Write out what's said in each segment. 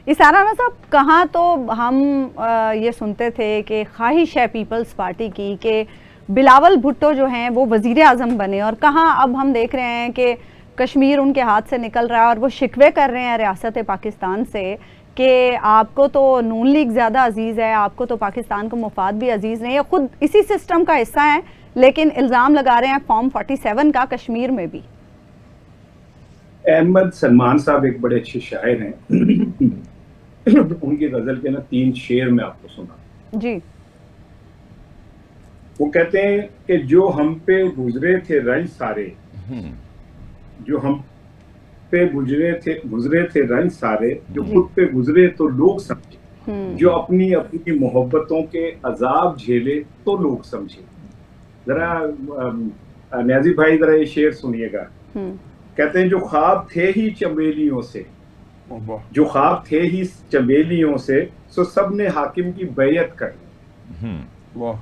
इसारा राना साहब, कहाँ तो हम ये सुनते थे कि ख्वाहिश है पीपल्स पार्टी की कि बिलावल भुट्टो जो हैं वो वजीर आज़म बने, और कहाँ अब हम देख रहे हैं कि कश्मीर उनके हाथ से निकल रहा है और वो शिकवे कर रहे हैं रियासत पाकिस्तान से कि आपको तो नून लीग ज़्यादा अजीज़ है, आपको तो पाकिस्तान का मुफाद भी अजीज़ नहीं है। खुद इसी सिस्टम का हिस्सा है, लेकिन इल्ज़ाम लगा रहे हैं फॉर्म 47 का कश्मीर में भी। अहमद सलमान साहब एक बड़े अच्छे शायर हैं। उनकी गजल के ना 3 शेर में आपको सुना जी। वो कहते हैं कि जो हम पे गुजरे थे रंज सारे, जो हम पे गुजरे थे रंज सारे, जो खुद पे गुजरे तो लोग समझे, जो अपनी अपनी मोहब्बतों के अजाब झेले तो लोग समझे। जरा न्याजी भाई जरा ये शेर सुनिएगा। कहते हैं जो ख्वाब थे ही चमेलियों से, जो ख्वाब थे ही चमेलियों से, सो सब ने हाकिम की बैयत कर ली।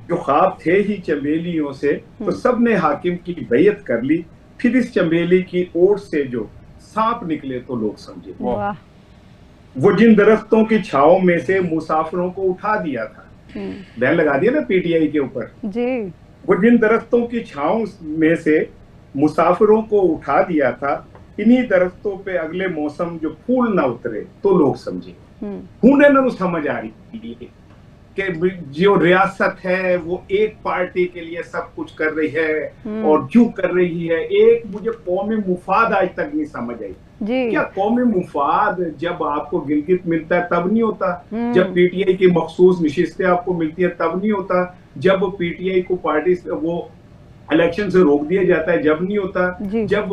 जो ख्वाब थे ही चमेलियों से, तो सब ने हाकिम की बैयत कर ली। फिर इस चमेली की ओर से जो सांप निकले तो लोग समझे। वो जिन दरख्तों की छाओं में से मुसाफिरों को उठा दिया था, बैन लगा दिया ना पीटीआई के ऊपर जी। वो जिन दरख्तों की छाओं में से मुसाफिरों को उठा दिया था, इन्हीं दरख्तों पे अगले मौसम जो फूल ना उतरे तो लोग समझे। हूने ना समझ आ रही कि जो रियासत है वो एक पार्टी के लिए सब कुछ कर रही है और क्यों कर रही है। एक मुझे कौमी मुफाद आज तक नहीं समझ आई। क्या कौमी मुफाद जब आपको गिलगित मिलता है तब नहीं होता, जब पीटीआई की मखसूस निशिस्तें आपको मिलती है तब नहीं होता, जब पीटीआई को पार्टी वो इलेक्शन से रोक दिया जाता है जब नहीं होता, जब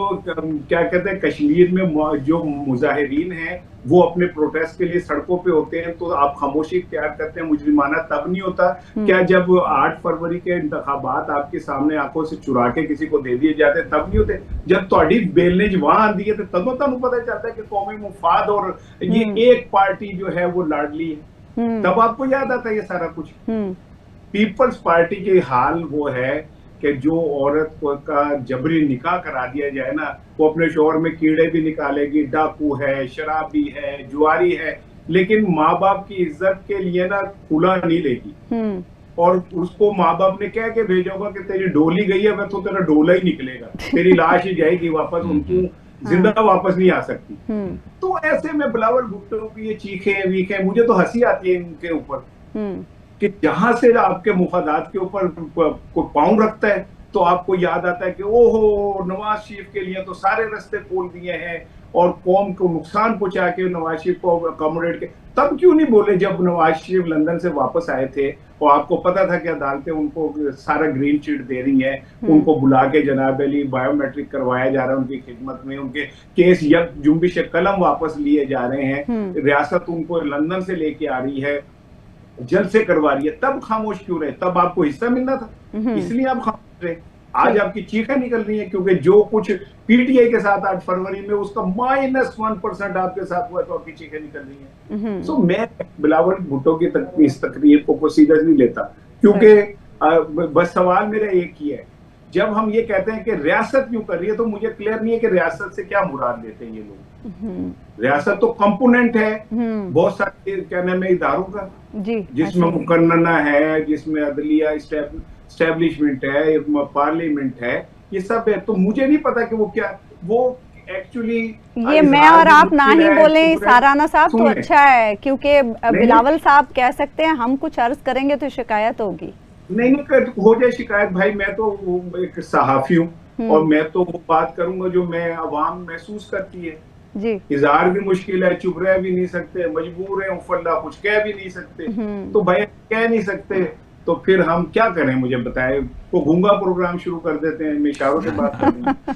क्या कहते हैं कश्मीर में जो मुजाहिरीन हैं वो अपने प्रोटेस्ट के लिए सड़कों पे होते हैं तो आप खामोशी इख्तियार करते हैं मुजरिमाना तब नहीं होता। क्या जब 8 फरवरी के इंतखाबात आपके सामने आंखों से चुरा के किसी को दे दिए जाते तब नहीं होते। जब थोड़ी बेलनेज वहां आती है तो तब पता चलता है कि कौमी मुफाद और ये एक पार्टी जो है वो लाडली है, तब आपको याद आता है ये सारा कुछ। पीपल्स पार्टी के हाल वो है कि जो औरत का जबरी निकाह करा दिया जाए ना, वो अपने शोहर में कीड़े भी निकालेगी, डाकू है, शराबी है, जुआरी है, लेकिन माँ बाप की इज्जत के लिए ना खुला नहीं लेगी। और उसको माँ बाप ने कह के भेजोगा कि तेरी डोली गई है, वह तो तेरा डोला ही निकलेगा, तेरी लाश ही जाएगी वापस, उनको जिंदा वापस नहीं आ सकती। तो ऐसे में बिलावल भुट्टो की ये चीखें वीखें, मुझे तो हंसी आती है इनके ऊपर कि जहां से आपके मुफादात के ऊपर कोई पांव रखता है तो आपको याद आता है कि ओहो नवाज शरीफ के लिए तो सारे रास्ते खोल दिए हैं और कौम को नुकसान पहुंचा के नवाज शरीफ को अकोमोडेट के। तब क्यों नहीं बोले जब नवाज शरीफ लंदन से वापस आए थे और आपको पता था कि अदालतें उनको सारा ग्रीन चिट दे रही हैं, उनको बुला के जनाब अली बायोमेट्रिक करवाया जा रहा है उनकी खिदमत में, उनके केस यक जुम्बिश कलम वापस लिए जा रहे हैं, रियासत उनको लंदन से लेके आ रही है, जल्द से करवा रही है, तब खामोश क्यों रहे? तब आपको हिस्सा मिलना था, इसलिए आप खामोश रहे। आज आपकी चीखें निकल रही है क्योंकि जो कुछ पीटीआई के साथ 8 फरवरी में उसका -1% आपके साथ हुआ तो आपकी चीखें निकल रही हैं। सो मैं बिलावल भुट्टो की इस तकरीर को सीरियस नहीं लेता, क्योंकि बस सवाल मेरा एक ही है, जब हम ये कहते हैं कि रियासत क्यों कर रही है तो मुझे क्लियर नहीं है कि रियासत से क्या मुराद लेते हैं ये लोग। रियासत तो कंपोनेंट है बहुत सारे क्या नाम है इदारों का, जिसमें मुकन्नना है, जिसमें अदलिया स्टैब्लिशमेंट है, पार्लियामेंट है, ये सब है। तो मुझे नहीं पता कि वो क्या वो एक्चुअली ये मैं और आप ना ही बोले इसारा राना साहब तो अच्छा है, क्योंकि बिलावल साहब कह सकते हैं हम कुछ अर्ज करेंगे तो शिकायत होगी। नहीं हो जाए शिकायत भाई, मैं तो एक सहाफी हूँ और मैं तो वो बात करूंगा जो मैं अवाम महसूस करती है जी। इजहार भी मुश्किल है, चुप रह भी नहीं सकते, मजबूर है उफल्ला, कुछ कह भी नहीं सकते, तो भाई कह नहीं सकते तो फिर हम क्या करें? मुझे बताए, वो गूंगा प्रोग्राम शुरू कर देते हैं, मैं इशारों से बात करूंगा।